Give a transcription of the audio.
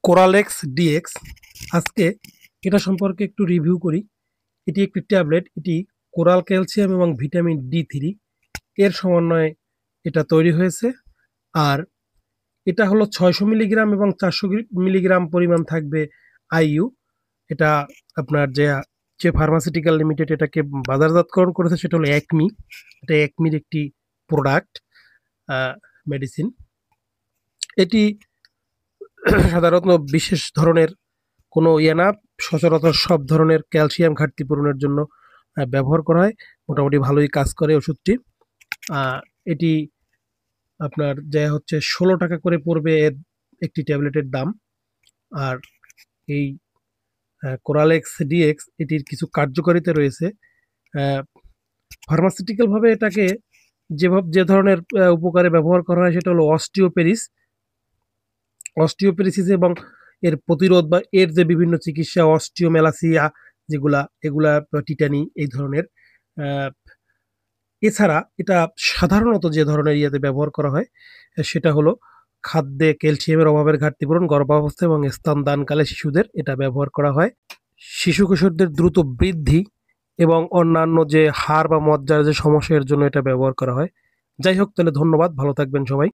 কোরালেক্স dx. আজকে এটা সম্পর্কে একটু রিভিউ করি। এটি একটি ট্যাবলেট। এটি কোরাল ক্যালসিয়াম এবং ভিটামিন ডি3 এর সমন্বয়ে এটা তৈরি হয়েছে। আর এটা হলো 600 মিলিগ্রাম এবং 400 মিলিগ্রাম পরিমাণ থাকবে আইইউ। এটা আপনার যে যে ফার্মাসিউটিক্যাল লিমিটেড এটাকে বাজারজাতকরণ করেছে সেটা হলো একমি। এটা একমির একটি প্রোডাক্ট মেডিসিন। এটি সাধারণত বিশেষ ধরনের কোনো ইয়ে না, সচরাচর সব ধরনের ক্যালসিয়াম ঘাটতি পূরণের জন্য ব্যবহার করা হয়। মোটামুটি ভালোই কাজ করে ওষুধটি। এটি আপনার যা হচ্ছে 16 টাকা করে পড়বে এর একটি ট্যাবলেটের দাম। আর এই কোরালেক্স ডিএক্স এটির কিছু কার্যকারিতা রয়েছে। ফার্মাসিউটিক্যাল ভাবে এটাকে যে ধরনের উপকারে ব্যবহার করা হয় সেটা হলো অস্টিওপেরিসিস এবং এর প্রতিরোধ বা এর যে বিভিন্ন চিকিৎসা অস্টিওমেলাসিয়া এগুলা টিটানি এই ধরনের। এছাড়া এটা সাধারণত যে ধরনের ইয়েতে ব্যবহার করা হয় সেটা হলো খাদ্যে ক্যালসিয়ামের অভাবের ঘাটতি পূরণ, গর্ভাবস্থা এবং স্তনদানকালে শিশুদের এটা ব্যবহার করা হয়। শিশু কিশোরদের দ্রুত বৃদ্ধি এবং অন্যান্য যে হাড় বা মজ্জার যে সমস্যা এর জন্য এটা ব্যবহার করা হয়। যাই হোক, তাহলে ধন্যবাদ, ভালো থাকবেন সবাই।